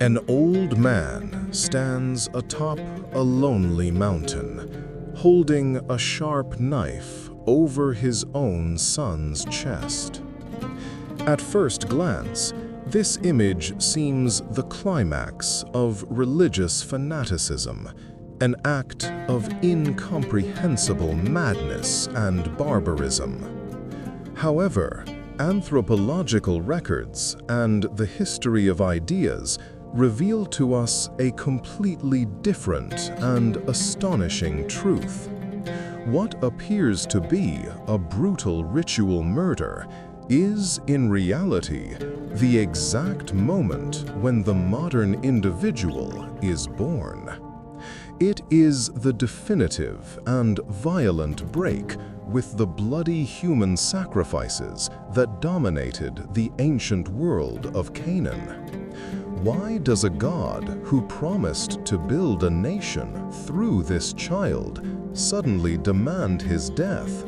An old man stands atop a lonely mountain, holding a sharp knife over his own son's chest. At first glance, this image seems the climax of religious fanaticism, an act of incomprehensible madness and barbarism. However, anthropological records and the history of ideas reveal to us a completely different and astonishing truth. What appears to be a brutal ritual murder is, in reality, the exact moment when the modern individual is born. It is the definitive and violent break with the bloody human sacrifices that dominated the ancient world of Canaan. Why does a God who promised to build a nation through this child suddenly demand his death?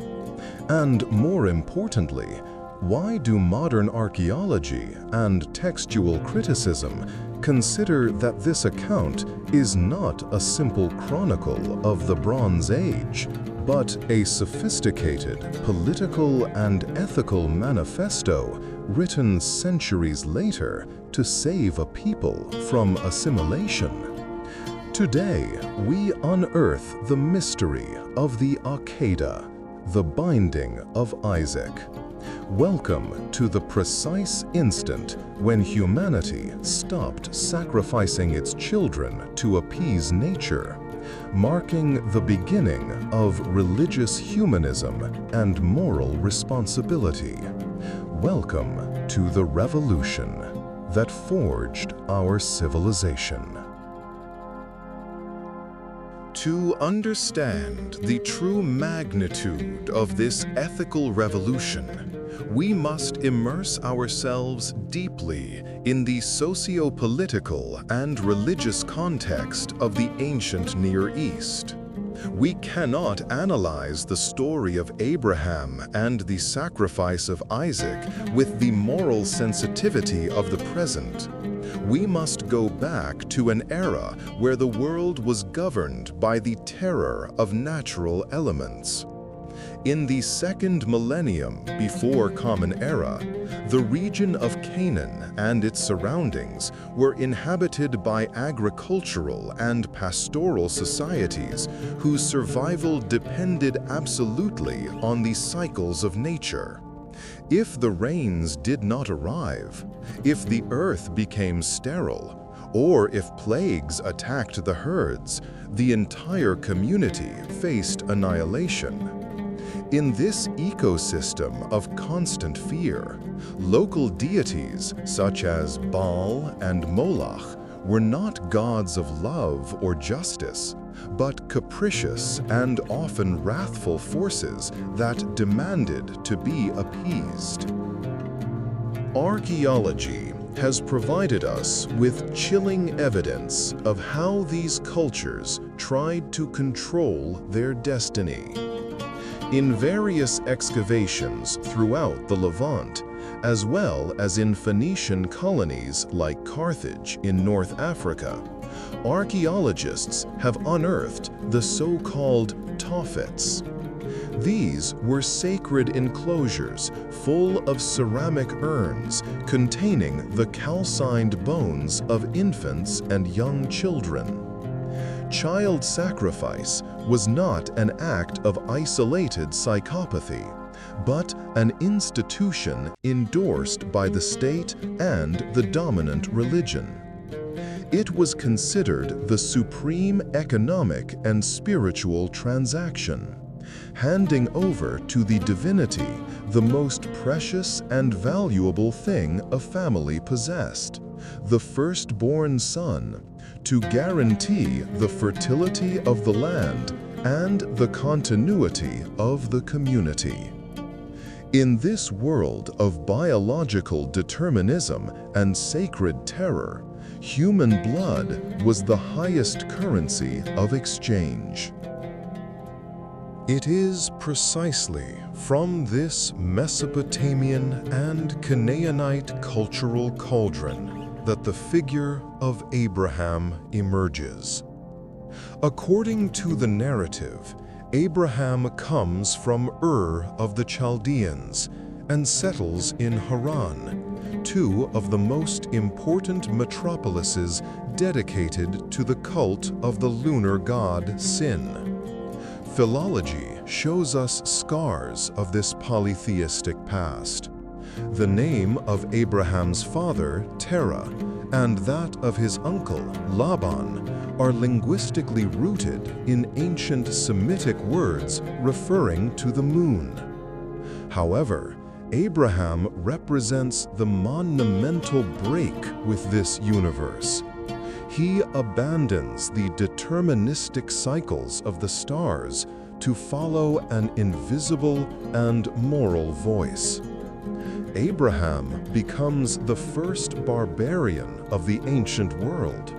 And more importantly, why do modern archaeology and textual criticism consider that this account is not a simple chronicle of the Bronze Age, but a sophisticated political and ethical manifesto written centuries later to save a people from assimilation? Today, we unearth the mystery of the Akedah, the binding of Isaac. Welcome to the precise instant when humanity stopped sacrificing its children to appease nature, marking the beginning of religious humanism and moral responsibility. Welcome to the revolution that forged our civilization. To understand the true magnitude of this ethical revolution, we must immerse ourselves deeply in the socio-political and religious context of the ancient Near East. We cannot analyze the story of Abraham and the sacrifice of Isaac with the moral sensitivity of the present. We must go back to an era where the world was governed by the terror of natural elements. In the second millennium before Common Era, the region of Canaan and its surroundings were inhabited by agricultural and pastoral societies whose survival depended absolutely on the cycles of nature. If the rains did not arrive, if the earth became sterile, or if plagues attacked the herds, the entire community faced annihilation. In this ecosystem of constant fear, local deities such as Baal and Moloch were not gods of love or justice, but capricious and often wrathful forces that demanded to be appeased. Archaeology has provided us with chilling evidence of how these cultures tried to control their destiny. In various excavations throughout the Levant, as well as in Phoenician colonies like Carthage in North Africa, archaeologists have unearthed the so-called Tophets. These were sacred enclosures full of ceramic urns containing the calcined bones of infants and young children. Child sacrifice was not an act of isolated psychopathy, but an institution endorsed by the state and the dominant religion. It was considered the supreme economic and spiritual transaction, handing over to the divinity the most precious and valuable thing a family possessed, the firstborn son, to guarantee the fertility of the land and the continuity of the community. In this world of biological determinism and sacred terror, human blood was the highest currency of exchange. It is precisely from this Mesopotamian and Canaanite cultural cauldron that the figure of Abraham emerges. According to the narrative, Abraham comes from Ur of the Chaldeans and settles in Haran, two of the most important metropolises dedicated to the cult of the lunar god Sin. Philology shows us scars of this polytheistic past. The name of Abraham's father, Terah, and that of his uncle, Laban, are linguistically rooted in ancient Semitic words referring to the moon. However, Abraham represents the monumental break with this universe. He abandons the deterministic cycles of the stars to follow an invisible and moral voice. Abraham becomes the first barbarian of the ancient world,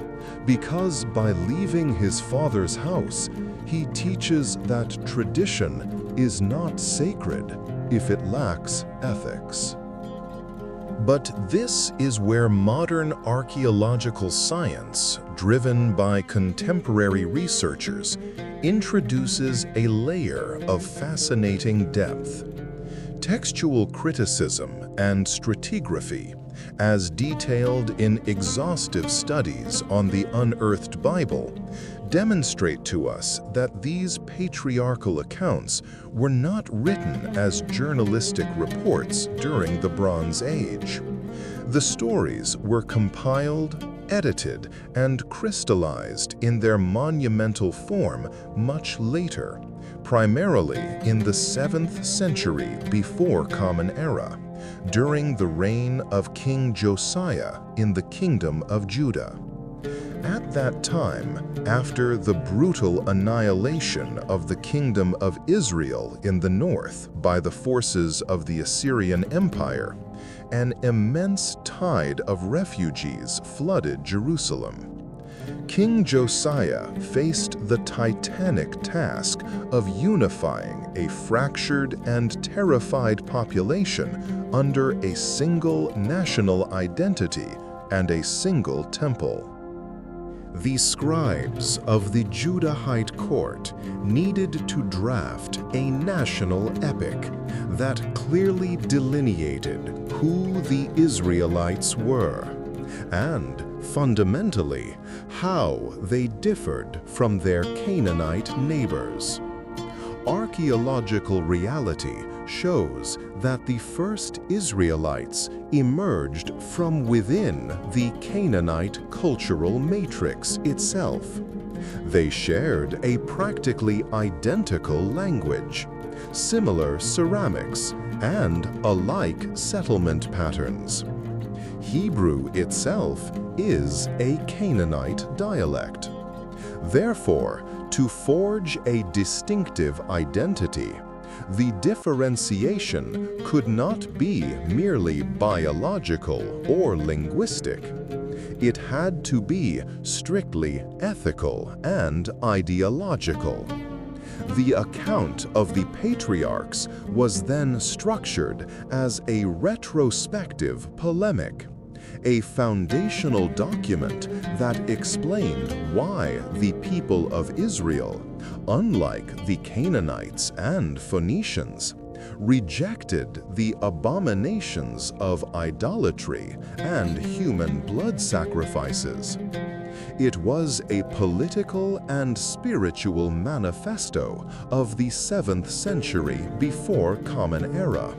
because by leaving his father's house, he teaches that tradition is not sacred if it lacks ethics. But this is where modern archaeological science, driven by contemporary researchers, introduces a layer of fascinating depth. Textual criticism and stratigraphy, as detailed in exhaustive studies on the unearthed Bible, demonstrate to us that these patriarchal accounts were not written as journalistic reports during the Bronze Age. The stories were compiled, edited, and crystallized in their monumental form much later, primarily in the 7th century before Common Era, during the reign of King Josiah in the Kingdom of Judah. At that time, after the brutal annihilation of the Kingdom of Israel in the north by the forces of the Assyrian Empire, an immense tide of refugees flooded Jerusalem. King Josiah faced the titanic task of unifying a fractured and terrified population under a single national identity and a single temple. The scribes of the Judahite court needed to draft a national epic that clearly delineated who the Israelites were, and, fundamentally, how they differed from their Canaanite neighbors. Archaeological reality shows that the first Israelites emerged from within the Canaanite cultural matrix itself. They shared a practically identical language, similar ceramics, and alike settlement patterns. Hebrew itself is a Canaanite dialect. Therefore, to forge a distinctive identity, the differentiation could not be merely biological or linguistic. It had to be strictly ethical and ideological. The account of the patriarchs was then structured as a retrospective polemic, a foundational document that explained why the people of Israel, unlike the Canaanites and Phoenicians, rejected the abominations of idolatry and human blood sacrifices. It was a political and spiritual manifesto of the 7th century before Common Era,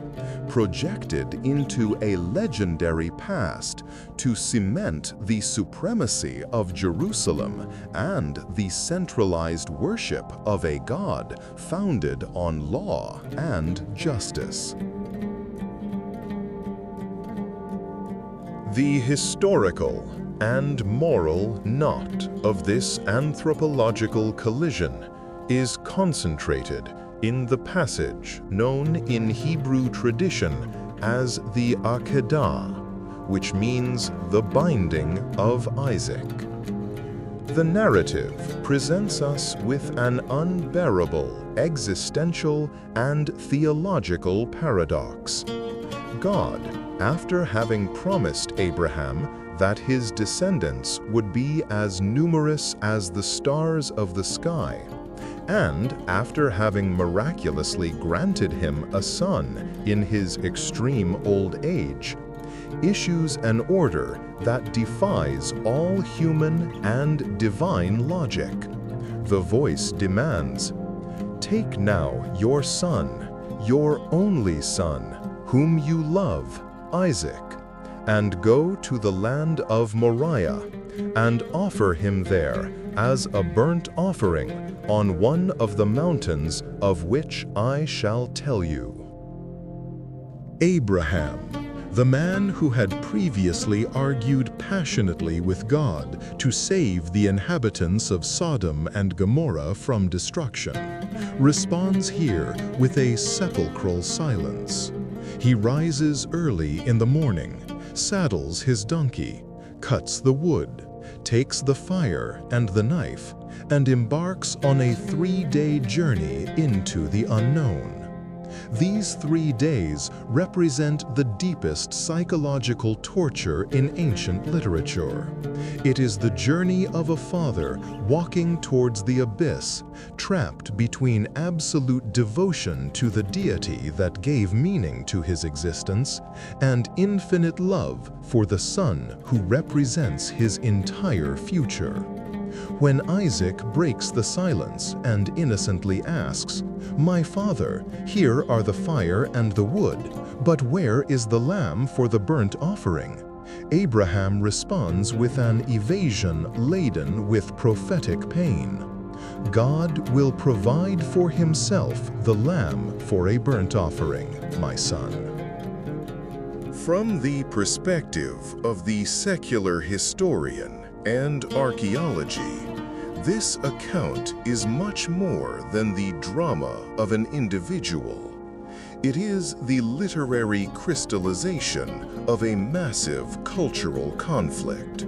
projected into a legendary past to cement the supremacy of Jerusalem and the centralized worship of a God founded on law and justice. The historical and moral knot of this anthropological collision is concentrated in the passage known in Hebrew tradition as the Akedah, which means the binding of Isaac. The narrative presents us with an unbearable existential and theological paradox. God, after having promised Abraham that his descendants would be as numerous as the stars of the sky, and after having miraculously granted him a son in his extreme old age, issues an order that defies all human and divine logic. The voice demands, "Take now your son, your only son, whom you love, Isaac, and go to the land of Moriah, and offer him there as a burnt offering on one of the mountains of which I shall tell you." Abraham, the man who had previously argued passionately with God to save the inhabitants of Sodom and Gomorrah from destruction, responds here with a sepulchral silence. He rises early in the morning, saddles his donkey, cuts the wood, takes the fire and the knife, and embarks on a 3-day journey into the unknown. These 3 days represent the deepest psychological torture in ancient literature. It is the journey of a father walking towards the abyss, trapped between absolute devotion to the deity that gave meaning to his existence and infinite love for the son who represents his entire future. When Isaac breaks the silence and innocently asks, "My father, here are the fire and the wood, but where is the lamb for the burnt offering?" Abraham responds with an evasion laden with prophetic pain. "God will provide for himself the lamb for a burnt offering, my son." From the perspective of the secular historian and archaeology, this account is much more than the drama of an individual. It is the literary crystallization of a massive cultural conflict.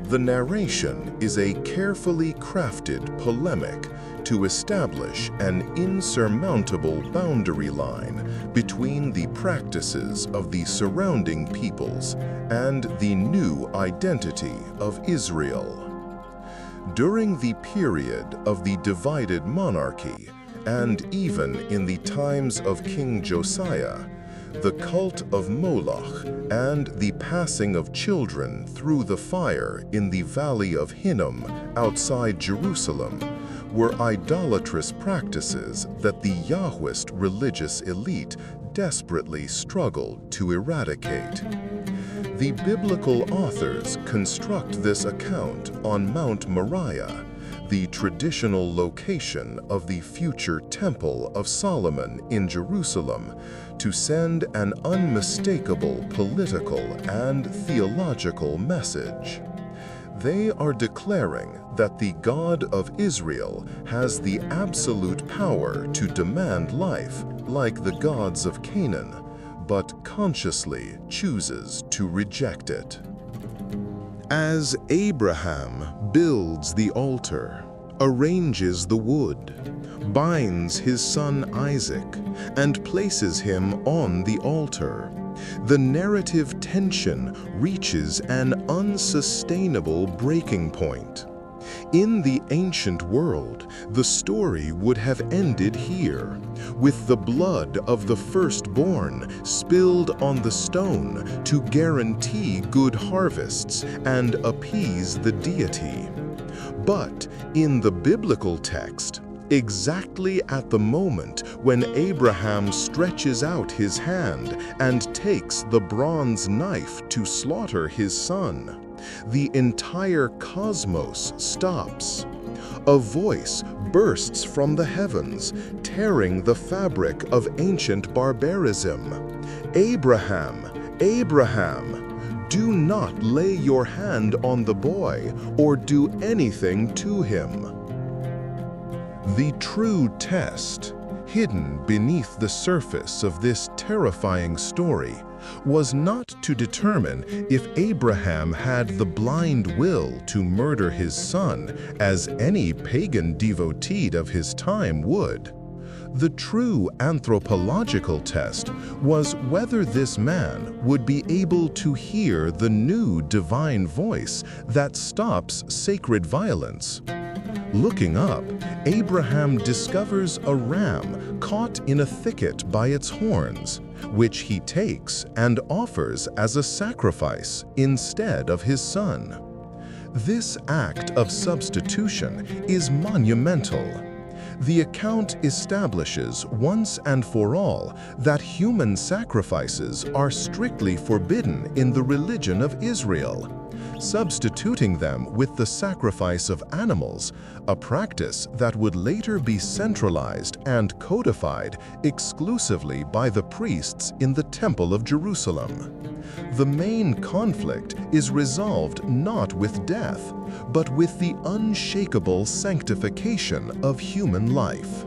The narration is a carefully crafted polemic to establish an insurmountable boundary line between the practices of the surrounding peoples and the new identity of Israel. During the period of the divided monarchy, and even in the times of King Josiah, the cult of Moloch and the passing of children through the fire in the Valley of Hinnom outside Jerusalem were idolatrous practices that the Yahwist religious elite desperately struggled to eradicate. The biblical authors construct this account on Mount Moriah, the traditional location of the future Temple of Solomon in Jerusalem, to send an unmistakable political and theological message. They are declaring that the God of Israel has the absolute power to demand life like the gods of Canaan, but consciously chooses to reject it. As Abraham builds the altar, arranges the wood, binds his son Isaac, and places him on the altar, the narrative tension reaches an unsustainable breaking point. In the ancient world, the story would have ended here, with the blood of the firstborn spilled on the stone to guarantee good harvests and appease the deity. But in the biblical text, exactly at the moment when Abraham stretches out his hand and takes the bronze knife to slaughter his son, the entire cosmos stops. A voice bursts from the heavens, tearing the fabric of ancient barbarism. "Abraham, Abraham, do not lay your hand on the boy or do anything to him." The true test, hidden beneath the surface of this terrifying story, was not to determine if Abraham had the blind will to murder his son, as any pagan devotee of his time would. The true anthropological test was whether this man would be able to hear the new divine voice that stops sacred violence. Looking up, Abraham discovers a ram caught in a thicket by its horns, which he takes and offers as a sacrifice instead of his son. This act of substitution is monumental. The account establishes once and for all that human sacrifices are strictly forbidden in the religion of Israel. Substituting them with the sacrifice of animals, a practice that would later be centralized and codified exclusively by the priests in the Temple of Jerusalem. The main conflict is resolved not with death, but with the unshakable sanctification of human life.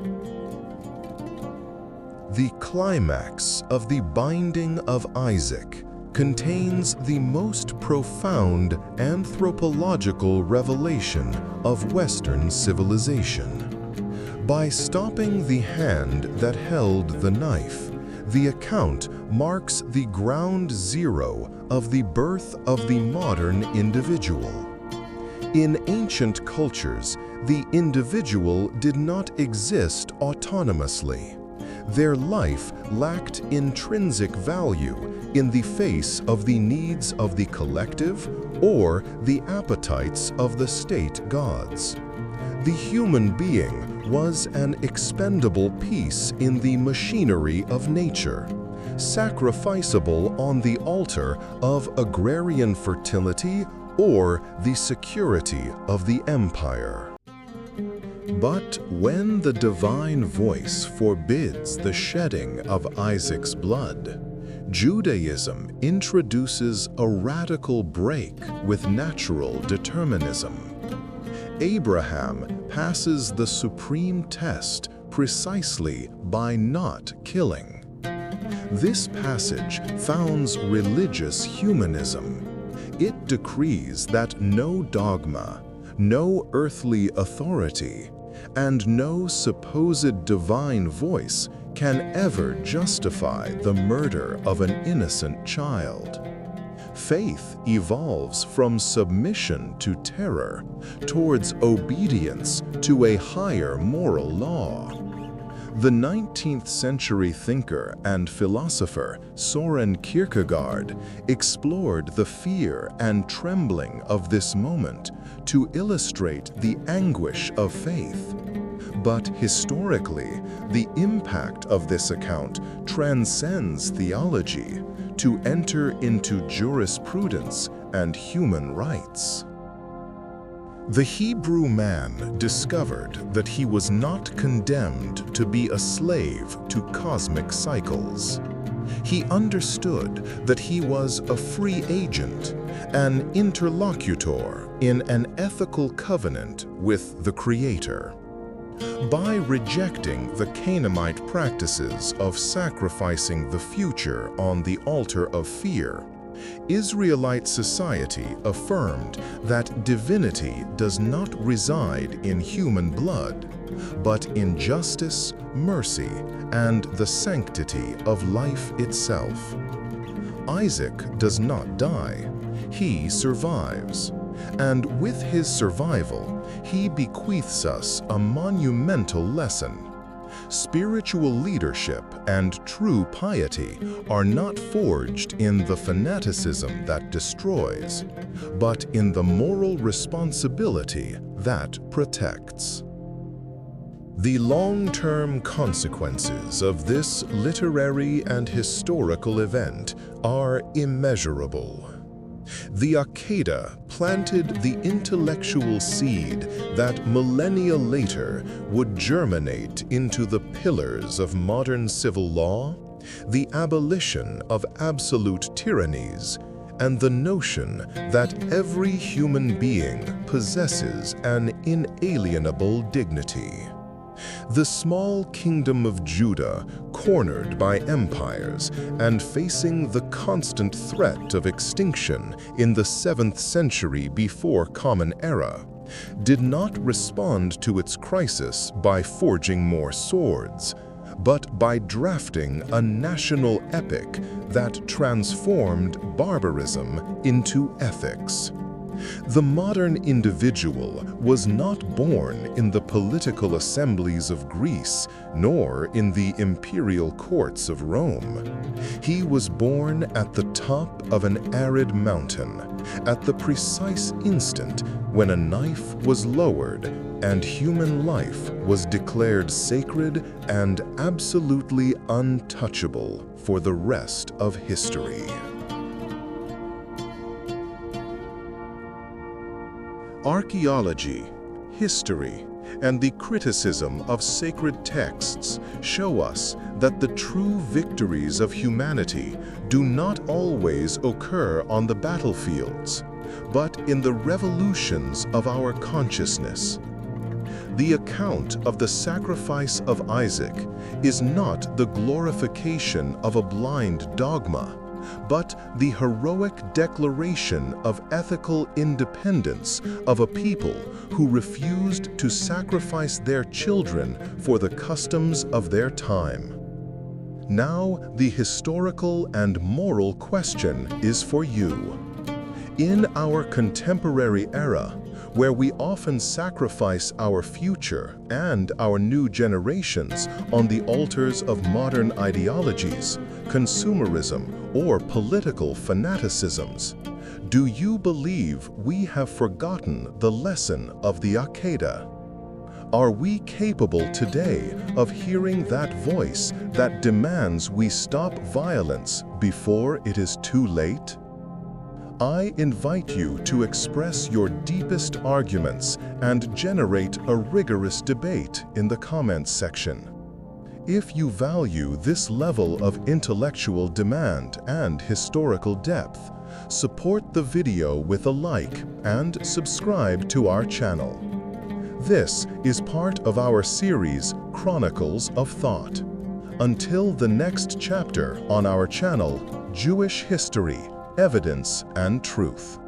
The climax of the binding of Isaac contains the most profound anthropological revelation of Western civilization. By stopping the hand that held the knife, the account marks the ground zero of the birth of the modern individual. In ancient cultures, the individual did not exist autonomously. Their life lacked intrinsic value in the face of the needs of the collective or the appetites of the state gods. The human being was an expendable piece in the machinery of nature, sacrificable on the altar of agrarian fertility or the security of the empire. But when the divine voice forbids the shedding of Isaac's blood, Judaism introduces a radical break with natural determinism. Abraham passes the supreme test precisely by not killing. This passage founds religious humanism. It decrees that no dogma, no earthly authority, and no supposed divine voice can ever justify the murder of an innocent child. Faith evolves from submission to terror towards obedience to a higher moral law. The 19th century thinker and philosopher Søren Kierkegaard explored the fear and trembling of this moment to illustrate the anguish of faith. But historically, the impact of this account transcends theology to enter into jurisprudence and human rights. The Hebrew man discovered that he was not condemned to be a slave to cosmic cycles. He understood that he was a free agent, an interlocutor in an ethical covenant with the Creator. By rejecting the Canaanite practices of sacrificing the future on the altar of fear, Israelite society affirmed that divinity does not reside in human blood, but in justice, mercy, and the sanctity of life itself. Isaac does not die, he survives. And with his survival, he bequeaths us a monumental lesson. Spiritual leadership and true piety are not forged in the fanaticism that destroys, but in the moral responsibility that protects. The long-term consequences of this literary and historical event are immeasurable. The Akedah planted the intellectual seed that millennia later would germinate into the pillars of modern civil law, the abolition of absolute tyrannies, and the notion that every human being possesses an inalienable dignity. The small kingdom of Judah, cornered by empires and facing the constant threat of extinction in the 7th century before Common Era, did not respond to its crisis by forging more swords, but by drafting a national epic that transformed barbarism into ethics. The modern individual was not born in the political assemblies of Greece, nor in the imperial courts of Rome. He was born at the top of an arid mountain, at the precise instant when a knife was lowered and human life was declared sacred and absolutely untouchable for the rest of history. Archaeology, history, and the criticism of sacred texts show us that the true victories of humanity do not always occur on the battlefields, but in the revolutions of our consciousness. The account of the sacrifice of Isaac is not the glorification of a blind dogma, but the heroic declaration of ethical independence of a people who refused to sacrifice their children for the customs of their time. Now, the historical and moral question is for you. In our contemporary era, where we often sacrifice our future and our new generations on the altars of modern ideologies, consumerism, or political fanaticisms, do you believe we have forgotten the lesson of the Akedah? Are we capable today of hearing that voice that demands we stop violence before it is too late? I invite you to express your deepest arguments and generate a rigorous debate in the comments section. If you value this level of intellectual demand and historical depth, support the video with a like and subscribe to our channel. This is part of our series, Chronicles of Thought. Until the next chapter on our channel, Jewish History, Evidence and Truth.